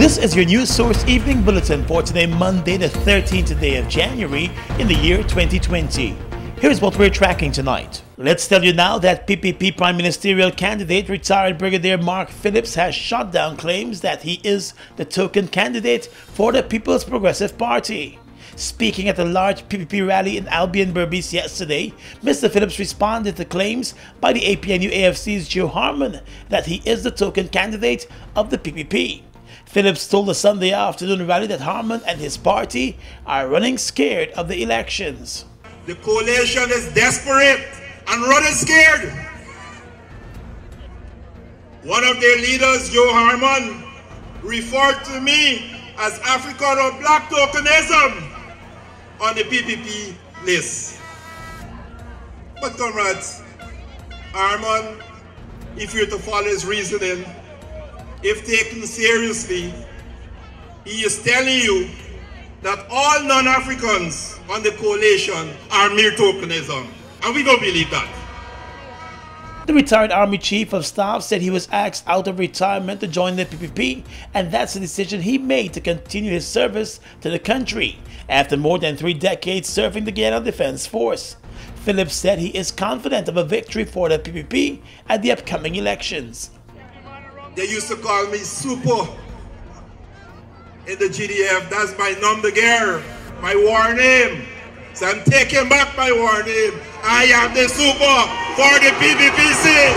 This is your News Source Evening Bulletin for today, Monday, the 13th day of January in the year 2020. Here's what we're tracking tonight. Let's tell you now that PPP Prime Ministerial candidate, retired Brigadier Mark Phillips, has shot down claims that he is the token candidate for the People's Progressive Party. Speaking at a large PPP rally in Albion, Berbice yesterday, Mr. Phillips responded to claims by the APNU-AFC's Joe Harmon that he is the token candidate of the PPP. Phillips told the Sunday afternoon rally that Harmon and his party are running scared of the elections. The coalition is desperate and running scared. One of their leaders, Joe Harmon, referred to me as African or black tokenism on the PPP list. But comrades, Harmon, if you're to follow his reasoning, if taken seriously, he is telling you that all non-Africans on the coalition are mere tokenism. And we don't believe that. The retired Army Chief of Staff said he was asked out of retirement to join the PPP, and that's a decision he made to continue his service to the country after more than 3 decades serving the Guyana Defense Force. Phillips said he is confident of a victory for the PPP at the upcoming elections. They used to call me Super in the GDF. That's my nom de guerre, my war name. So I'm taking back my war name. I am the Super for the PPPC.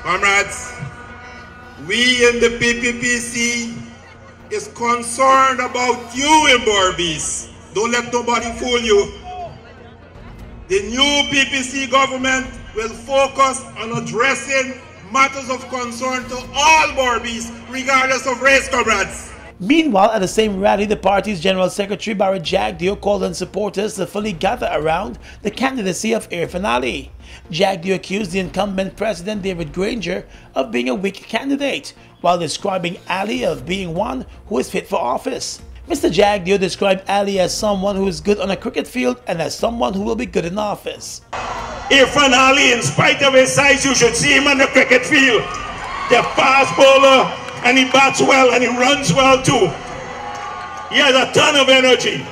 Comrades, we in the PPPC is concerned about you in Berbice. Don't let nobody fool you. The new PPC government will focus on addressing matters of concern to all Berbice, regardless of race, comrades. Meanwhile, at the same rally, the party's General Secretary Barry Jagdeo called on supporters to fully gather around the candidacy of Irfan Ali. Jagdeo accused the incumbent President David Granger of being a weak candidate, while describing Ali of being one who is fit for office. Mr. Jagdeo described Ali as someone who is good on a cricket field and as someone who will be good in office. Irfan Ali, in spite of his size, you should see him on the cricket field. The fast bowler, and he bats well and he runs well too. He has a ton of energy.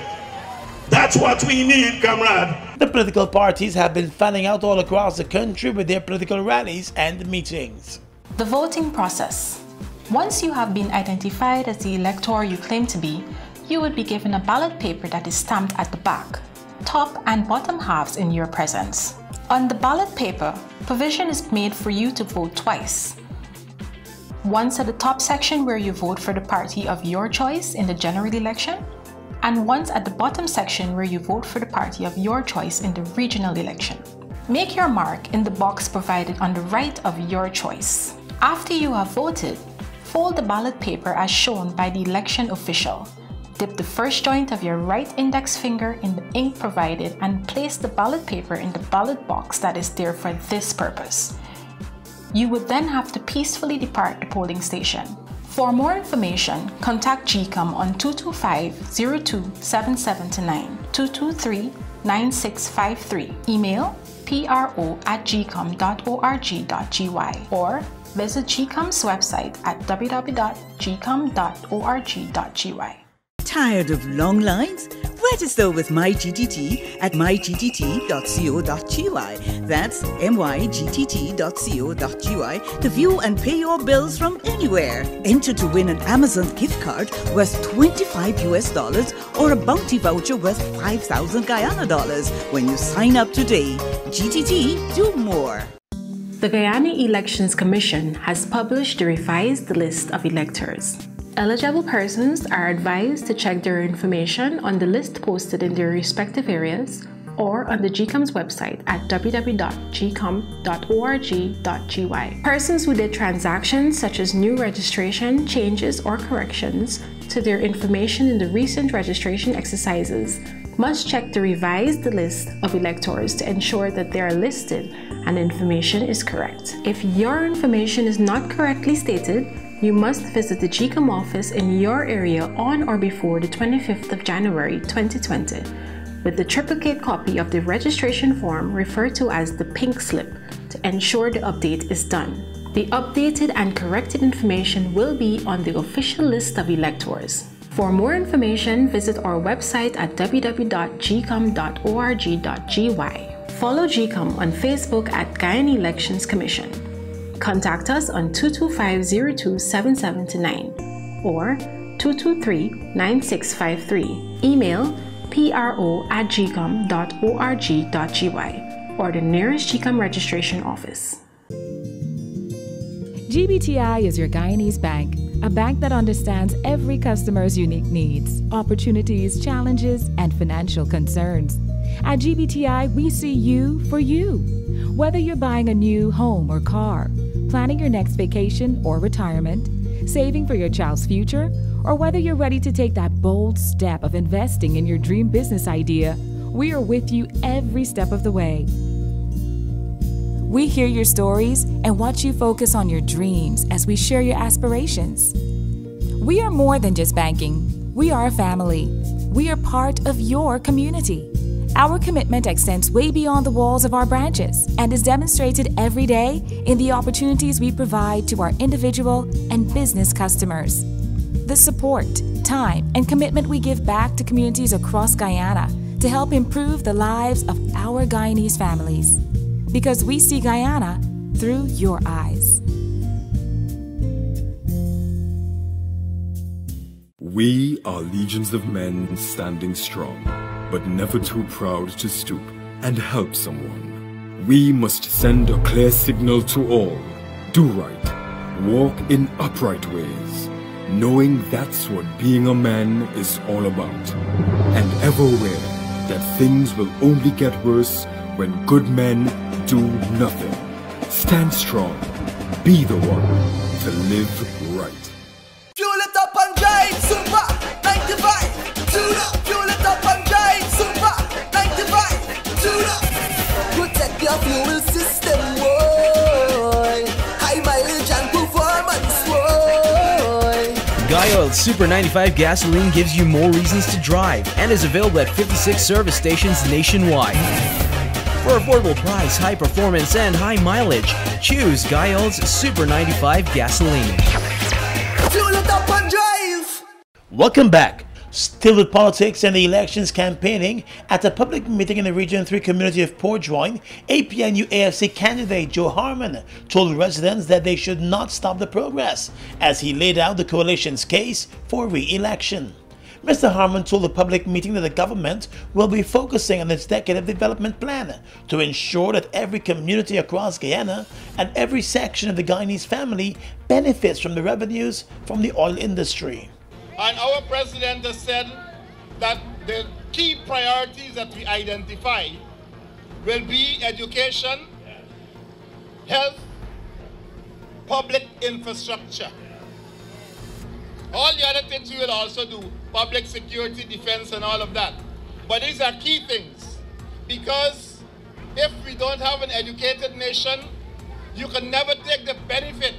That's what we need, comrade. The political parties have been fanning out all across the country with their political rallies and meetings. The voting process. Once you have been identified as the elector you claim to be, you would be given a ballot paper that is stamped at the back, top and bottom halves in your presence. On the ballot paper, provision is made for you to vote twice. Once at the top section where you vote for the party of your choice in the general election, and once at the bottom section where you vote for the party of your choice in the regional election. Make your mark in the box provided on the right of your choice. After you have voted, fold the ballot paper as shown by the election official. Dip the first joint of your right index finger in the ink provided and place the ballot paper in the ballot box that is there for this purpose. You would then have to peacefully depart the polling station. For more information, contact GCOM on 225-027729, 223-9653, email pro@gcom.org.gy, or visit GCOM's website at www.gcom.org.gy. Tired of long lines? Register with MyGTT at mygtt.co.gy. That's mygtt.co.gy to view and pay your bills from anywhere. Enter to win an Amazon gift card worth $25 or a bounty voucher worth 5,000 Guyana dollars when you sign up today. GTT, do more. The Guyana Elections Commission has published the revised list of electors. Eligible persons are advised to check their information on the list posted in their respective areas or on the GCOM's website at www.gcom.org.gy. Persons who did transactions such as new registration, changes, or corrections to their information in the recent registration exercises must check the revised list of electors to ensure that they are listed and information is correct. If your information is not correctly stated, you must visit the GCOM office in your area on or before the 25th of January 2020 with the triplicate copy of the registration form referred to as the pink slip to to ensure the update is done. The updated and corrected information will be on the official list of electors. For more information, visit our website at www.gcom.org.gy. Follow GCOM on Facebook at Guyana Elections Commission. Contact us on 225-027729 or 223-9653. Email pro@gcom.org.gy or the nearest GCOM registration office. GBTI is your Guyanese bank, a bank that understands every customer's unique needs, opportunities, challenges, and financial concerns. At GBTI, we see you for you. Whether you're buying a new home or car, planning your next vacation or retirement, saving for your child's future, or whether you're ready to take that bold step of investing in your dream business idea, we are with you every step of the way. We hear your stories and watch you focus on your dreams as we share your aspirations. We are more than just banking. We are a family. We are part of your community. Our commitment extends way beyond the walls of our branches and is demonstrated every day in the opportunities we provide to our individual and business customers. The support, time, and commitment we give back to communities across Guyana to help improve the lives of our Guyanese families. Because we see Guyana through your eyes. We are legions of men standing strong, but never too proud to stoop and help someone. We must send a clear signal to all. Do right, walk in upright ways, knowing that's what being a man is all about. And ever aware that things will only get worse when good men do nothing. Stand strong. Be the one to live right. Fuel it up and drive, Super 95. Tune up. Fuel it up and drive, Super 95. Tune up. Protect your fuel system, boy. High mileage and performance, boy. Guyana Super 95 gasoline gives you more reasons to drive and is available at 56 service stations nationwide. For affordable price, high performance, and high mileage, choose Guyana's Super 95 gasoline. Fuel it up and drive! Welcome back. Still with politics and the elections campaigning, at a public meeting in the Region 3 community of Port Join, APNU AFC candidate Joe Harmon told residents that they should not stop the progress as he laid out the coalition's case for re-election. Mr. Harmon told the public meeting that the government will be focusing on its decade of development plan to ensure that every community across Guyana and every section of the Guyanese family benefits from the revenues from the oil industry. And our president has said that the key priorities that we identify will be education, health, public infrastructure. All the other things we will also do, public security, defense, and all of that. But these are key things, because if we don't have an educated nation, you can never take the benefit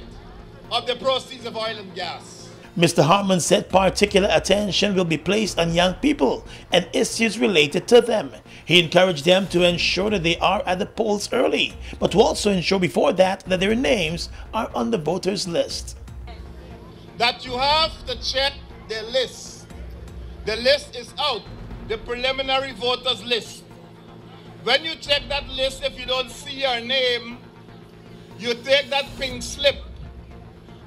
of the proceeds of oil and gas. Mr. Harmon said particular attention will be placed on young people and issues related to them. He encouraged them to ensure that they are at the polls early, but to also ensure before that their names are on the voters list. That you have to check the list. The list is out, the preliminary voters list. When you check that list, if you don't see your name, you take that pink slip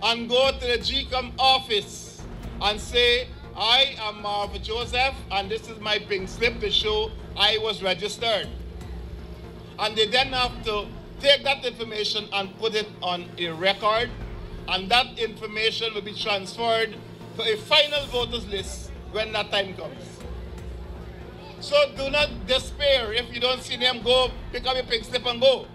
and go to the GCOM office and say, I am Marv Joseph, and this is my pink slip to show I was registered. And they then have to take that information and put it on a record, and that information will be transferred to a final voters list when that time comes. So do not despair. If you don't see them, go pick up your pink slip and go.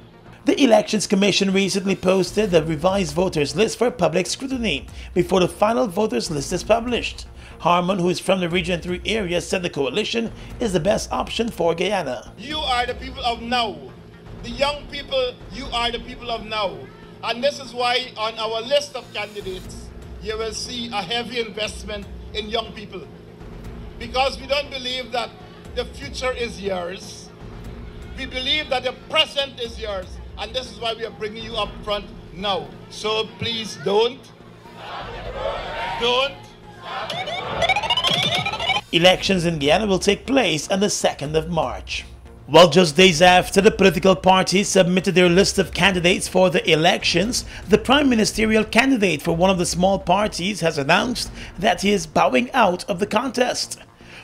The Elections Commission recently posted the revised voters list for public scrutiny before the final voters list is published. Harmon, who is from the Region 3 area, said the coalition is the best option for Guyana. You are the people of now. The young people, you are the people of now. And this is why on our list of candidates, you will see a heavy investment in young people. Because we don't believe that the future is yours. We believe that the present is yours. And this is why we are bringing you up front now. So please don't. Elections in Guyana will take place on the 2nd of March. Well, just days after the political parties submitted their list of candidates for the elections, the prime ministerial candidate for one of the small parties has announced that he is bowing out of the contest.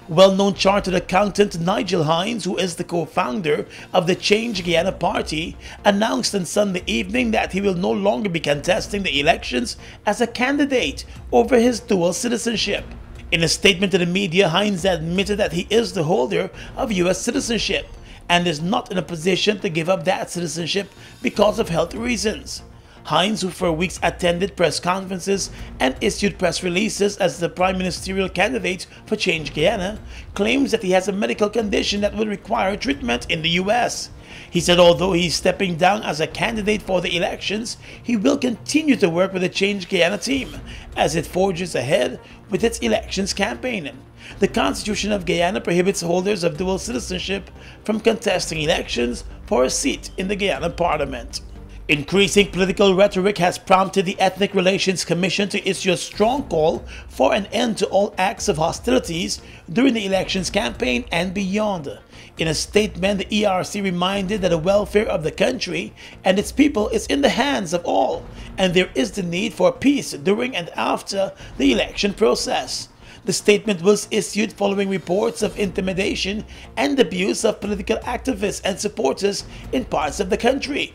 Well-known chartered accountant Nigel Hinds, who is the co-founder of the Change Guyana party, announced on Sunday evening that he will no longer be contesting the elections as a candidate over his dual citizenship. In a statement to the media, Hinds admitted that he is the holder of U.S. citizenship and is not in a position to give up that citizenship because of health reasons. Hinds, who for weeks attended press conferences and issued press releases as the prime ministerial candidate for Change Guyana, claims that he has a medical condition that will require treatment in the U.S. He said although he is stepping down as a candidate for the elections, he will continue to work with the Change Guyana team as it forges ahead with its elections campaign. The Constitution of Guyana prohibits holders of dual citizenship from contesting elections for a seat in the Guyana Parliament. Increasing political rhetoric has prompted the Ethnic Relations Commission to issue a strong call for an end to all acts of hostilities during the elections campaign and beyond. In a statement, the ERC reminded that the welfare of the country and its people is in the hands of all, and there is the need for peace during and after the election process. The statement was issued following reports of intimidation and abuse of political activists and supporters in parts of the country.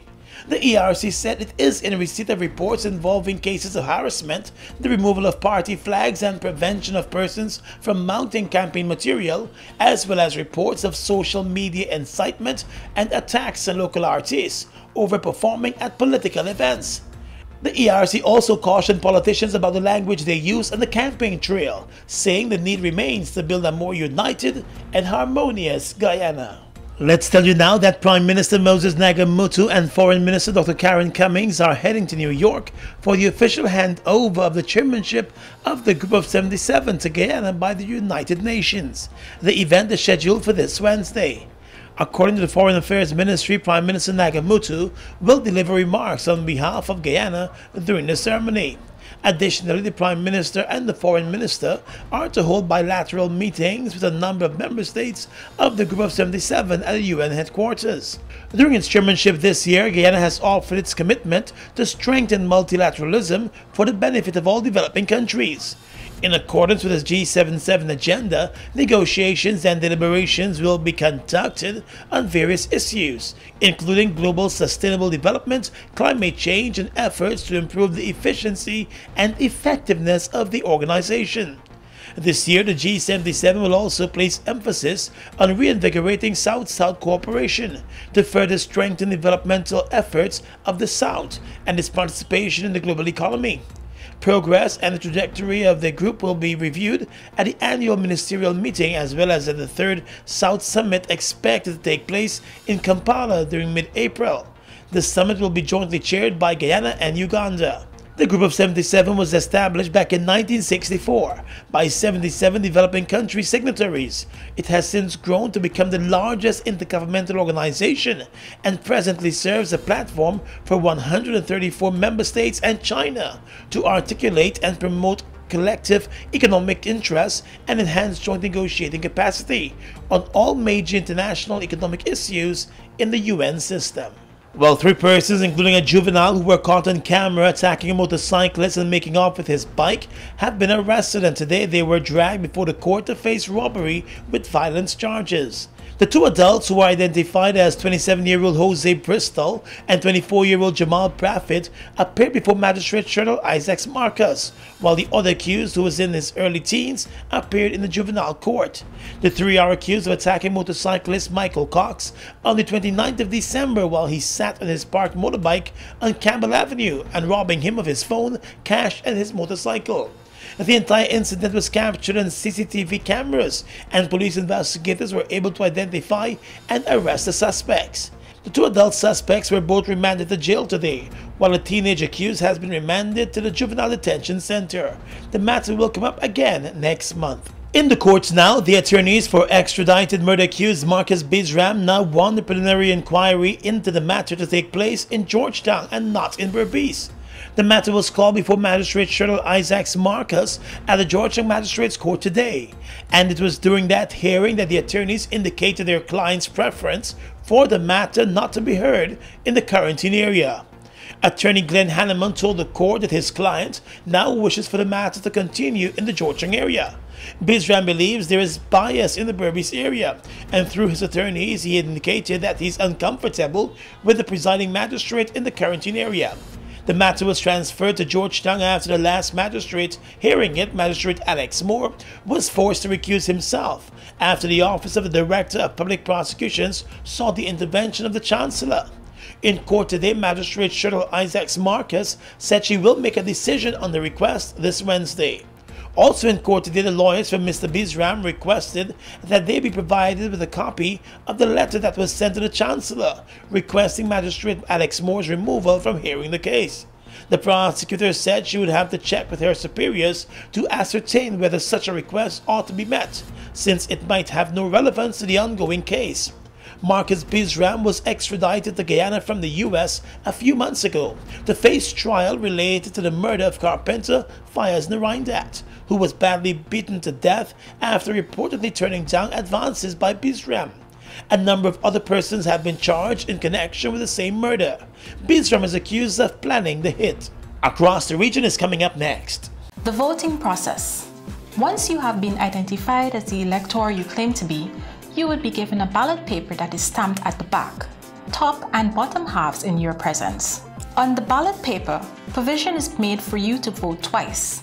The ERC said it is in receipt of reports involving cases of harassment, the removal of party flags, and prevention of persons from mounting campaign material, as well as reports of social media incitement and attacks on local artists over performing at political events. The ERC also cautioned politicians about the language they use on the campaign trail, saying the need remains to build a more united and harmonious Guyana. Let's tell you now that Prime Minister Moses Nagamutu and Foreign Minister Dr. Karen Cummings are heading to New York for the official handover of the chairmanship of the Group of 77 to Guyana by the United Nations. The event is scheduled for this Wednesday. According to the Foreign Affairs Ministry, Prime Minister Nagamutu will deliver remarks on behalf of Guyana during the ceremony. Additionally, the Prime Minister and the Foreign Minister are to hold bilateral meetings with a number of member states of the Group of 77 at the UN headquarters. During its chairmanship this year, Guyana has offered its commitment to strengthen multilateralism for the benefit of all developing countries. In accordance with its G77 agenda, negotiations and deliberations will be conducted on various issues, including global sustainable development, climate change, and efforts to improve the efficiency and effectiveness of the organization. This year, the G77 will also place emphasis on reinvigorating South-South cooperation to further strengthen developmental efforts of the South and its participation in the global economy. Progress and the trajectory of the group will be reviewed at the annual ministerial meeting as well as at the 3rd South Summit expected to take place in Kampala during mid-April. The summit will be jointly chaired by Guyana and Uganda. The Group of 77 was established back in 1964 by 77 developing country signatories. It has since grown to become the largest intergovernmental organization and presently serves a platform for 134 member states and China to articulate and promote collective economic interests and enhance joint negotiating capacity on all major international economic issues in the UN system. Well, 3 persons, including a juvenile who were caught on camera attacking a motorcyclist and making off with his bike, have been arrested, and today they were dragged before the court to face robbery with violence charges. The 2 adults, who are identified as 27-year-old Jose Bristol and 24-year-old Jamal Prophet, appeared before Magistrate Colonel Isaac Marcus, while the other accused, who was in his early teens, appeared in the juvenile court. The 3 are accused of attacking motorcyclist Michael Cox on the 29th of December while he sat on his parked motorbike on Campbell Avenue and robbing him of his phone, cash, and his motorcycle. The entire incident was captured on CCTV cameras, and police investigators were able to identify and arrest the suspects. The 2 adult suspects were both remanded to jail today, while a teenage accused has been remanded to the Juvenile Detention Center. The matter will come up again next month. In the courts now, the attorneys for extradited murder accused Marcus Bisram now want the preliminary inquiry into the matter to take place in Georgetown and not in Berbice. The matter was called before Magistrate Shirley Isaacs Marcus at the Georgetown Magistrates Court today, and it was during that hearing that the attorneys indicated their client's preference for the matter not to be heard in the quarantine area. Attorney Glenn Harmon told the court that his client now wishes for the matter to continue in the Georgetown area. Bisram believes there is bias in the Berbice area, and through his attorneys he indicated that he's uncomfortable with the presiding magistrate in the quarantine area. The matter was transferred to Georgetown after the last magistrate hearing it, Magistrate Alex Moore, was forced to recuse himself after the Office of the Director of Public Prosecutions sought the intervention of the Chancellor. In court today, Magistrate Shirley Isaacs Marcus said she will make a decision on the request this Wednesday. Also in court today, the lawyers for Mr. Bisram requested that they be provided with a copy of the letter that was sent to the Chancellor, requesting Magistrate Alex Moore's removal from hearing the case. The prosecutor said she would have to check with her superiors to ascertain whether such a request ought to be met, since it might have no relevance to the ongoing case. Marcus Bisram was extradited to Guyana from the U.S. a few months ago to face trial related to the murder of carpenter Fayez Narindat, who was badly beaten to death after reportedly turning down advances by Bisram. A number of other persons have been charged in connection with the same murder. Bisram is accused of planning the hit. Across the region is coming up next. The voting process. Once you have been identified as the elector you claim to be, you would be given a ballot paper that is stamped at the back, top and bottom halves in your presence. On the ballot paper, provision is made for you to vote twice.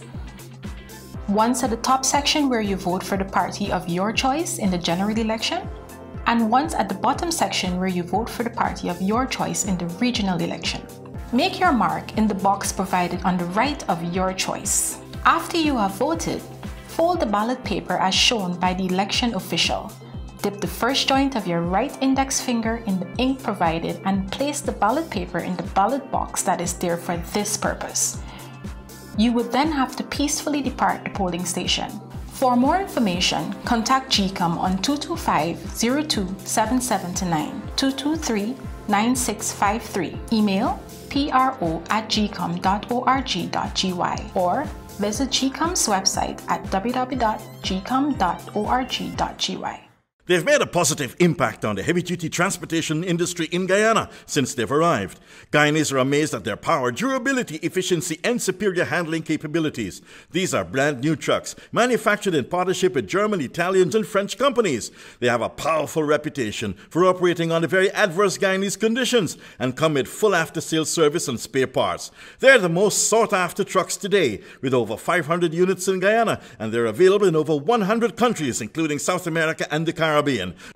Once at the top section where you vote for the party of your choice in the general election, and once at the bottom section where you vote for the party of your choice in the regional election. Make your mark in the box provided on the right of your choice. After you have voted, fold the ballot paper as shown by the election official. Dip the first joint of your right index finger in the ink provided and place the ballot paper in the ballot box that is there for this purpose. You would then have to peacefully depart the polling station. For more information, contact GCOM on 225-0277-9, 223-9653, email pro@gcom.org.gy, or visit GCOM's website at www.gcom.org.gy. They've made a positive impact on the heavy-duty transportation industry in Guyana since they've arrived. Guyanese are amazed at their power, durability, efficiency, and superior handling capabilities. These are brand new trucks, manufactured in partnership with German, Italian, and French companies. They have a powerful reputation for operating under very adverse Guyanese conditions and come with full after-sales service and spare parts. They're the most sought-after trucks today, with over 500 units in Guyana, and they're available in over 100 countries, including South America and the Caribbean.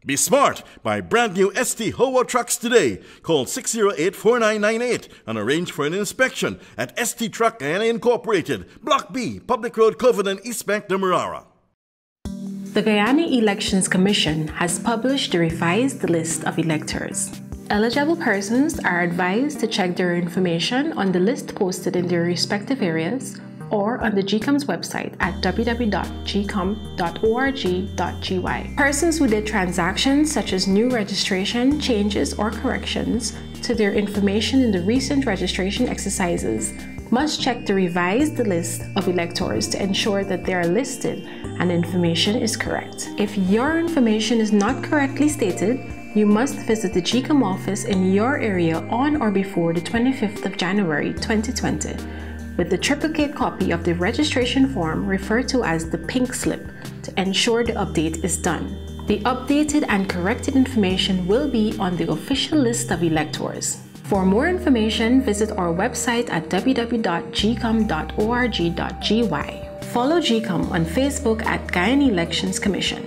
Be smart. Buy brand new ST Howa trucks today. Call 608-4998 and arrange for an inspection at ST Truck Guyana Incorporated, Block B, Public Road, Covenant, East Bank, Demerara. The Guyana Elections Commission has published the revised list of electors. Eligible persons are advised to check their information on the list posted in their respective areas or on the GCOM's website at www.gcom.org.gy. Persons who did transactions such as new registration, changes, or corrections to their information in the recent registration exercises must check the revised list of electors to ensure that they are listed and information is correct. If your information is not correctly stated, you must visit the GCOM office in your area on or before the 25th of January 2020 with the triplicate copy of the registration form referred to as the pink slip to ensure the update is done. The updated and corrected information will be on the official list of electors. For more information, visit our website at www.gcom.org.gy. Follow GCOM on Facebook at Guyana Elections Commission.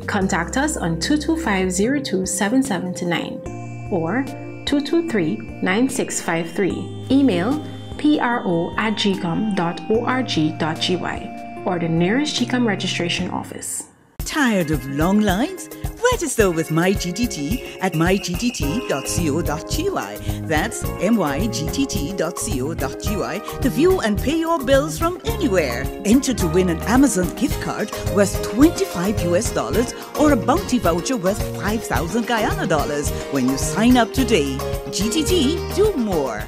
Contact us on 225-0277-9 or 223-9653. Email pro@gcom.org.gy or the nearest GCOM registration office. Tired of long lines? Let us know with MyGTT at mygtt.co.gy. That's mygtt.co.gy to view and pay your bills from anywhere. Enter to win an Amazon gift card worth $25 or a bounty voucher worth 5,000 Guyana dollars when you sign up today. GTT, do more.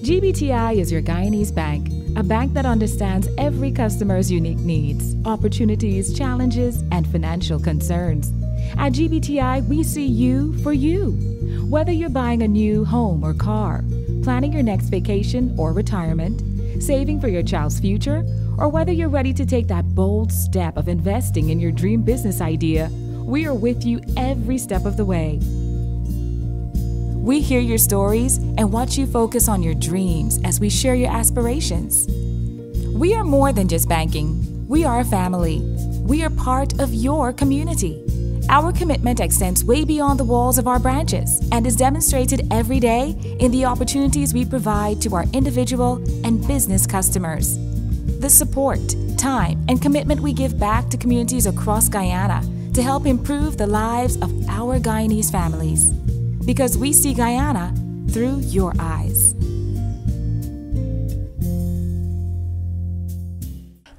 GBTI is your Guyanese bank, a bank that understands every customer's unique needs, opportunities, challenges, and financial concerns. At GBTI, we see you for you. Whether you're buying a new home or car, planning your next vacation or retirement, saving for your child's future, or whether you're ready to take that bold step of investing in your dream business idea, we are with you every step of the way. We hear your stories and watch you focus on your dreams as we share your aspirations. We are more than just banking. We are a family. We are part of your community. Our commitment extends way beyond the walls of our branches and is demonstrated every day in the opportunities we provide to our individual and business customers. The support, time, and commitment we give back to communities across Guyana to help improve the lives of our Guyanese families. Because we see Guyana through your eyes.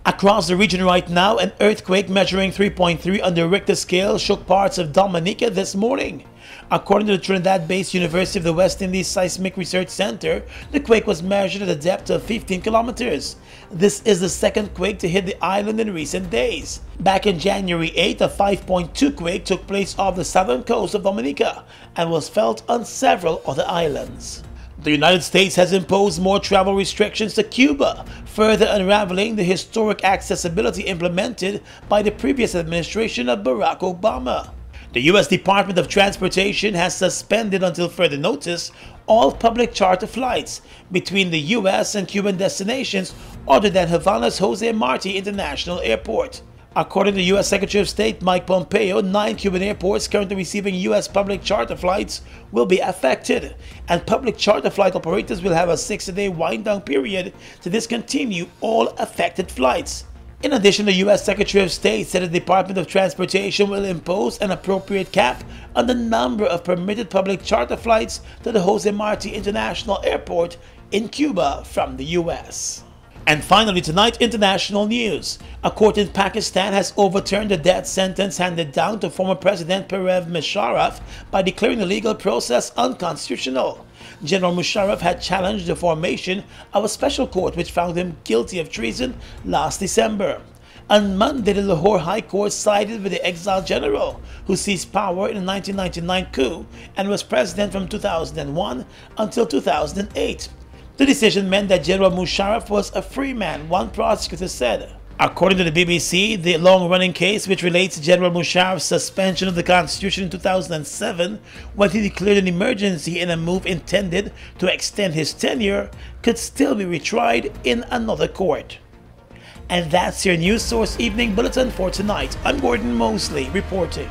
Across the region right now, an earthquake measuring 3.3 on the Richter scale shook parts of Dominica this morning. According to the Trinidad-based University of the West Indies Seismic Research Center, the quake was measured at a depth of 15 kilometers. This is the second quake to hit the island in recent days. Back in January 8, a 5.2 quake took place off the southern coast of Dominica and was felt on several other islands. The United States has imposed more travel restrictions to Cuba, further unraveling the historic accessibility implemented by the previous administration of Barack Obama. The U.S. Department of Transportation has suspended until further notice all public charter flights between the U.S. and Cuban destinations other than Havana's Jose Marti International Airport. According to U.S. Secretary of State Mike Pompeo, 9 Cuban airports currently receiving U.S. public charter flights will be affected, and public charter flight operators will have a 60-day wind-down period to discontinue all affected flights. In addition, the U.S. Secretary of State said the Department of Transportation will impose an appropriate cap on the number of permitted public charter flights to the Jose Marti International Airport in Cuba from the U.S. And finally tonight, international news. A court in Pakistan has overturned the death sentence handed down to former President Pervez Musharraf by declaring the legal process unconstitutional. General Musharaff had challenged the formation of a special court which found him guilty of treason last December. On Monday, the Lahore High Court sided with the exiled general who seized power in the 1999 coup and was president from 2001 until 2008. The decision meant that General Musharaff was a free man, one prosecutor said. According to the BBC, the long-running case, which relates to General Musharaff's suspension of the Constitution in 2007 when he declared an emergency in a move intended to extend his tenure, could still be retried in another court. And that's your News Source Evening Bulletin for tonight. I'm Gordon Mosley reporting.